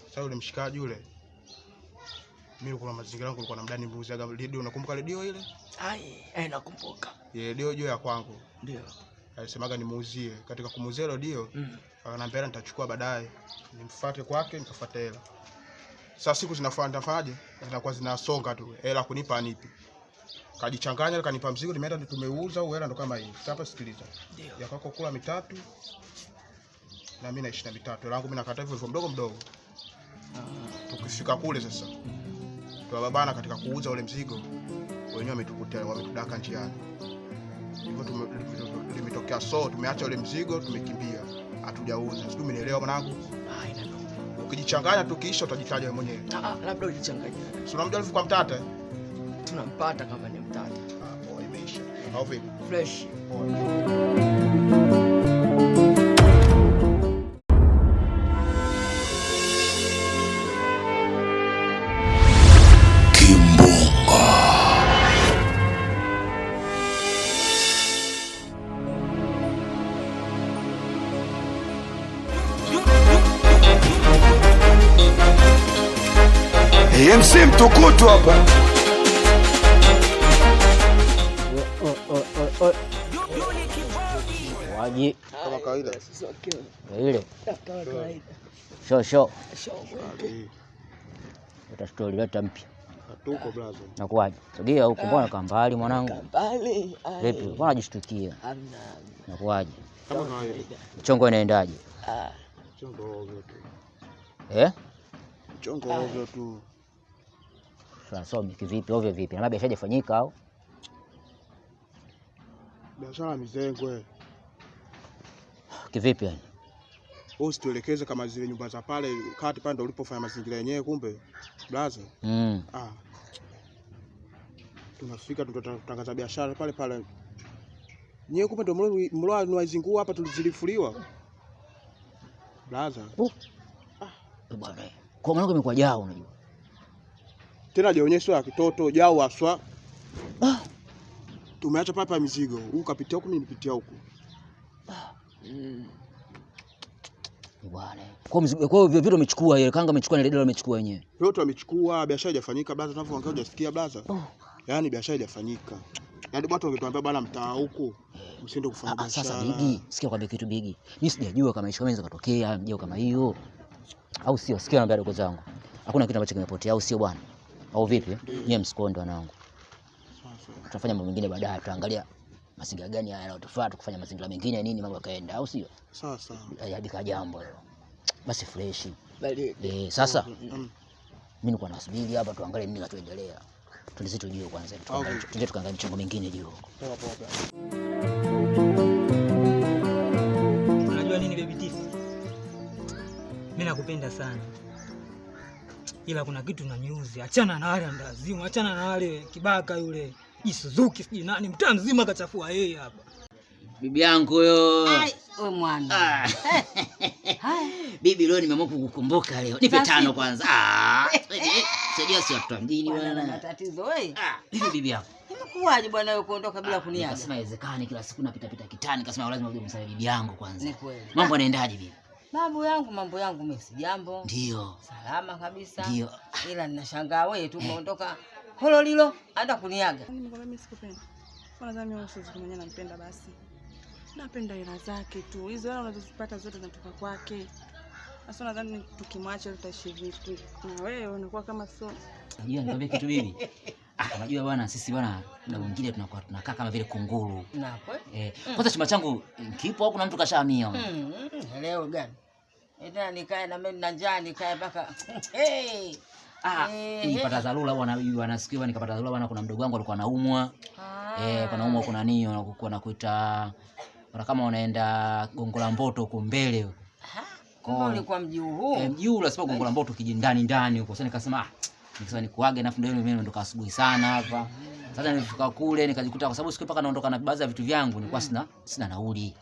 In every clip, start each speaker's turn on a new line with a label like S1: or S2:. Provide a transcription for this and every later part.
S1: Sasa yule mshikaji yule, mimi kuna mazingira yangu nilikuwa namdani mbuzi aga redio, unakumbuka redio ile?
S2: Nakumbuka.
S1: Redio hiyo ya kwangu.
S2: Ndio.
S1: Alisemaga nimuuzie. Katika kumuuzia redio, akaniambia nitachukua baadaye. Nimfuate kwake, nikafuata hela. Sasa siku zinafanyaje? Zinakuwa zinasonga tu. Hela kunipa anipi. Kajichanganya kanipa mzigo, nimeenda tumeuza, hela ndo kama hii. Sasa sikiliza. Ya kwako kula 3 na mimi na 23. Hela yangu mimi nakata hivyo mdogo. Tukifika kule sasa. Tuwababana katika kuuza ule mzigo. Wenyewe wametukutia, wametudaka njiani. Hivyo limetokea tumeacha ule mzigo, tumekimbia. Hatujauza. Sijui umenielewa mwanangu? Ukijichanganya tukiisha utajitaja wewe mwenyewe.
S2: Labda ujichanganye.
S1: Si unamjua Alifu kwa Mtata?
S2: Tunampata kama ni Mtata.
S1: Poa imeisha. Au vipi?
S2: Fresh.
S3: MC mtukutu hapa.
S4: Waji
S1: kama kawaida.
S4: Ile. Show. Utastori leta mpya.
S1: Hatuko brother.
S4: Nakuaje? Sogea huko, mbona kambali mwanangu?
S2: Kambali.
S4: Vipi? Mbona unajishtukia?
S2: Hamna.
S4: Nakuaje?
S1: Kama kawaida.
S4: Mchongo inaendaje?
S1: Mchongo ovyo tu. Mchongo ovyo tu.
S4: Sasa kivipi ovyo vipi? Na biashara ifanyika au?
S1: Biashara mizengwe.
S4: Kivipi yani?
S1: Usituelekeze kama zile nyumba za pale kati pale ndio ulipofanya mazingira yenyewe kumbe. Blaza. Tunafika tunatangaza biashara pale pale. Nyewe kumbe ndio mloa niwazingua hapa tulizilifuliwa. Blaza.
S4: Bwana. Kwa mwanangu imekuwa jao unajua.
S1: Tena jionyesho ya kitoto jao aswa. Tumeacha papa mizigo. Huyu kapitia huku mimi nipitia huku.
S4: Bwana. Kwa hivyo vitu umechukua ile kanga umechukua na redio umechukua wenyewe.
S1: Yote wamechukua, biashara haijafanyika blaza, tunavyoongea hujasikia blaza. Yaani biashara haijafanyika. Yaani watu wangetuambia bana mtaa huko msiende kufanya biashara.
S4: Sasa Bigi, sikia kwambia kitu Bigi. Mimi sijajua kama hicho inaweza kutokea, mjeo kama hiyo. Au sio? Sikia naambia dogo zangu. Hakuna kitu ambacho kimepotea au sio bwana? Au vipi? Nyie msikondo wanangu. Tutafanya mambo mengine baadaye, tutaangalia mazingira gani yanayotufaa kufanya mazingira mengine nini mambo yakaenda au sio?
S1: Sasa.
S4: Hadi ka jambo hilo. Basi fresh. Sasa mimi nilikuwa nasubiri hapa tuangalie nini kinachoendelea. Tulize tujue kwanza tuangalie mchongo mengine juu.
S1: Poa.
S5: Unajua nini baby Tiff? Mimi nakupenda sana. Ila kuna kitu unaniuzi. Achana na wale ndazimu, achana na wale kibaka yule. Suzuki siji nani mtaa mzima kachafua yeye hapa.
S4: Bibi yangu huyo.
S2: Wewe mwana.
S4: Bibi leo nimeamua kukukumbuka leo. Nipe 5 kwanza. Sijui si watu mjini bwana.
S2: Matatizo wewe.
S4: Bibi yangu.
S2: Imekuwaje bwana wewe kuondoka bila kuniaga?
S4: Nasema haiwezekani kila siku napita kitani, kasema lazima uje msaidie bibi yangu kwanza.
S2: Ni kweli.
S4: Mambo yanaendaje bibi?
S2: Mambo yangu mimi si jambo.
S4: Ndio.
S2: Salama kabisa.
S4: Ndio.
S2: Ila ninashangaa wewe tu umeondoka holo lilo hata kuniaga.
S6: Mimi sikupenda. Kwanza mimi Suzuki mwenyewe nampenda basi. Napenda hela zake tu. Hizo hela unazozipata zote zinatoka kwake. Sasa nadhani tukimwacha tutaishi vipi? Na wewe unakuwa kama sio.
S4: Unajua niambie kitu bibi. Unajua bwana sisi bwana na wengine tunakaa kama vile kunguru.
S2: Na kweli?
S4: Kwanza chuma changu kipo au kuna mtu kashahamia?
S2: Leo gani? Eti nikae na mimi na njaa nikae mpaka
S4: nilipata dharura wanasikia nikapata dharura bwana, kuna mdogo wangu alikuwa anaumwa. Kuna kuna nini wanakuwa nakuita kama unaenda Gongo la Mboto huko mbele.
S2: Kwa ulikuwa mji huu?
S4: Mji huu unasema Gongo la Mboto ndani huko. Sasa nikasema nikuage na ndio mimi niondoka asubuhi sana hapa. Sasa nilifika kule nikajikuta kwa sababu siku mpaka naondoka na baadhi ya vitu vyangu nilikuwa sina nauli.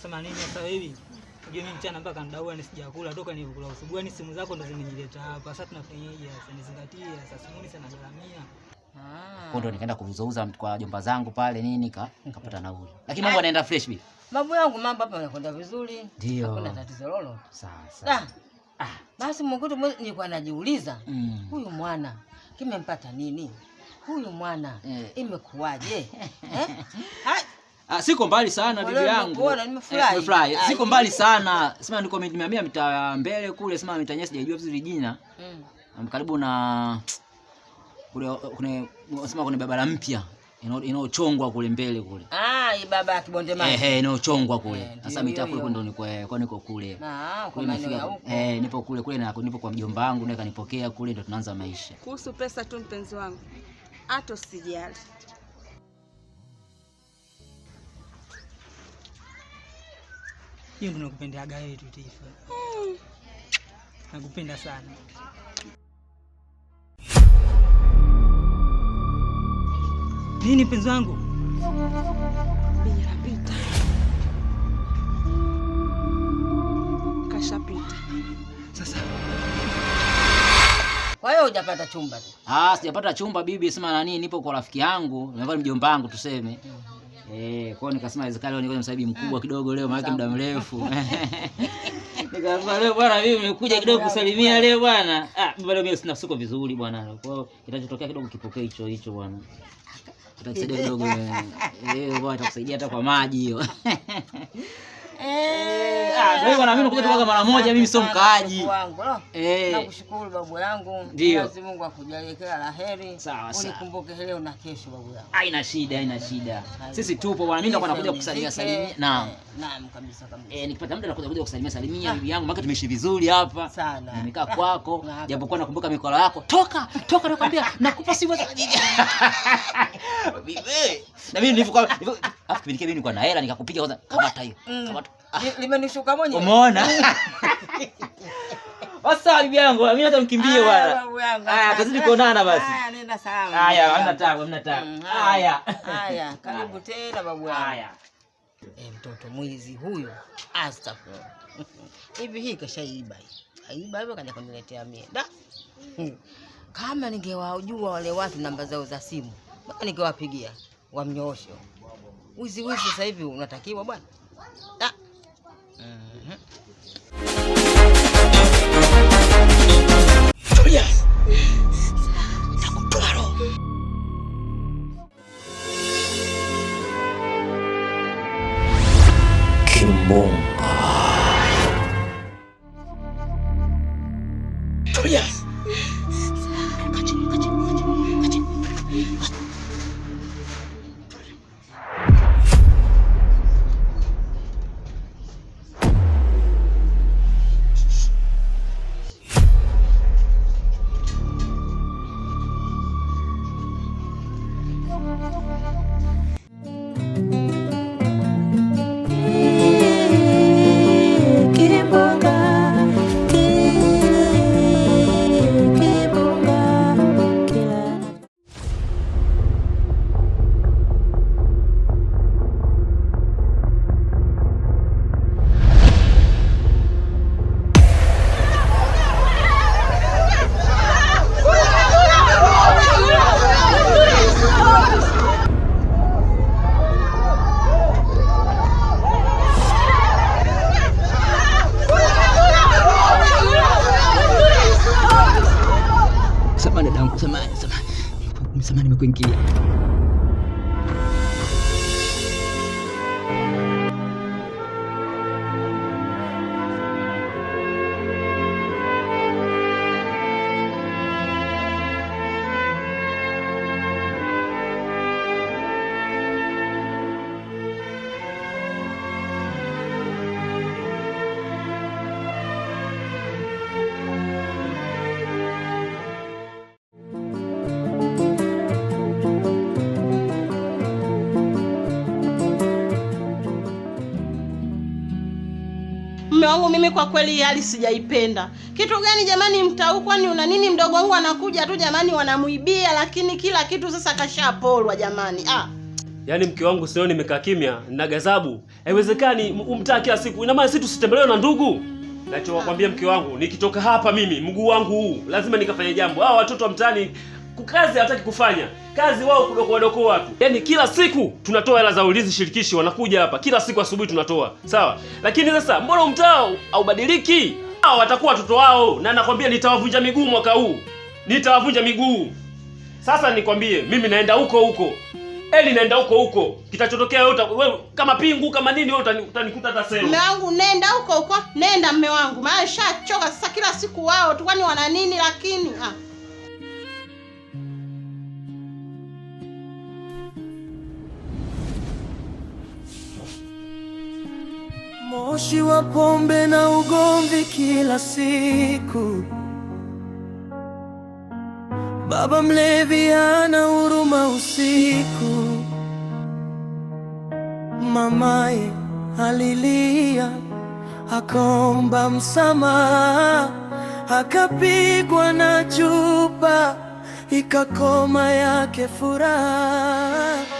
S5: Sema nini sasa hivi? Unajua mimi mchana mpaka ndaua sijakula toka nilikula usubuhi, simu zako ndo zinijileta hapa. Sasa tunafanyaje sasa? Nizingatie sasa simu sana garamia.
S4: Kwa ndo nikaenda kuuzauza kwa jomba zangu pale nini nikapata nauli. Lakini mambo yanaenda fresh bibi.
S2: Mambo yangu hapa yanakwenda vizuri.
S4: Ndio.
S2: Hakuna tatizo lolote.
S4: Sawa.
S2: Basi Basi mkutu nilikuwa najiuliza, huyu mwana kimempata nini? Huyu mwana imekuwaje?
S4: Siko mbali sana bibi yangu. Nimefurahi. Siko mbali sana. Sema niko nimehamia mita mbele kule, sema mita nyesi sijajua vizuri jina. Karibu na kule sema kuna barabara mpya inaochongwa kule mbele kule.
S2: Hii baba ya Kibonde Maji.
S4: Inaochongwa kule. Sasa mita kule ndo niko kule.
S2: Kwa maana ya huko.
S4: Nipo kule na nipo kwa mjomba wangu ndiye kanipokea kule, ndo tunaanza maisha.
S6: Kuhusu pesa tu mpenzi wangu, hata usijali.
S5: Hiyo ndio nakupendeaga wewe tu Tifa. Nakupenda sana. Nini mpenzi wangu?
S6: Binapita. Kashapita.
S5: Sasa.
S2: Kwa hiyo hujapata chumba tu?
S4: Sijapata chumba bibi, sema nani, nipo kwa rafiki yangu, na mjomba wangu tuseme. Kwa nikasema inawezekana leo msahibi mkubwa kidogo leo maana muda mrefu. Nikasema leo bwana mimi nimekuja kidogo kusalimia leo bwana. Bado mimi sina siko vizuri bwana. Kwa hiyo kitachotokea kidogo kipokee hicho bwana. Tutakusaidia kidogo bwana, tutakusaidia hata kwa maji hiyo. Ndio bwana, mimi nakuja kutoka mara moja, mimi sio mkaaji.
S2: Nakushukuru babu yangu. Mwenyezi Mungu akujalie kila laheri. Unikumbuke leo na kesho babu yangu.
S4: Haina shida. Sisi tupo bwana, mimi ndo nakuja kukusalimia. Naam
S2: kabisa.
S4: Nikipata muda nakuja kukusalimia bibi yangu, maana tumeishi vizuri hapa. Nimekaa kwako, japokuwa nakumbuka mikola yako. Toka nakwambia, nakupa simu za bibi. Na mimi nilivyokuwa kipindi kile nilikuwa na hela nikakupiga kwanza kama hata hiyo.
S2: Limenishuka mwenyewe.
S4: Umeona? Wasa bibi yangu, mimi hata mkimbie bwana. Tazidi kuonana basi.
S2: Nenda salama.
S4: Hamna tabu.
S2: Haya, karibu tena babu yangu. Mtoto mwizi huyu. Astaghfirullah. Hivi hii kashaiba hii. Aiba hivyo kaja kuniletea mie. Kama ningewajua wale watu namba zao za simu, baka ningewapigia wamnyooshe. Wizi sasa hivi unatakiwa bwana.
S4: Samahani nimekuingilia.
S3: Mume wangu mimi kwa kweli hali sijaipenda. Kitu gani jamani mtau, kwani una nini? Mdogo wangu anakuja tu jamani wanamuibia, lakini kila kitu sasa kashapolwa jamani.
S7: Yaani mke wangu sio nimekaa kimya na gazabu. Haiwezekani umtaa kila siku. Ina maana sisi tusitembelewe na ndugu. Nachowakwambia mke wangu, nikitoka hapa mimi mguu wangu huu lazima nikafanye jambo. Hao watoto wa mtaani kukazi hataki kufanya. Kazi wao kudoko watu. Yaani kila siku tunatoa hela za ulinzi shirikishi, wanakuja hapa. Kila siku asubuhi tunatoa. Sawa? Lakini sasa mbona mtao haubadiliki? Hao watakuwa watoto wao, na nakwambia nitawavunja miguu mwaka huu. Nitawavunja miguu. Sasa nikwambie, mimi naenda huko. Eli naenda huko. Kitachotokea wewe kama pingu kama nini wewe utanikuta hata selo.
S3: Mume wangu nenda huko. Nenda mume wangu. Maana shachoka sasa kila siku wao tu, kwani wana nini lakini?
S8: Moshi wa pombe na ugomvi kila siku. Baba mlevi hana huruma usiku. Mamaye alilia, akaomba msamaha, akapigwa na chupa, ikakoma yake furaha.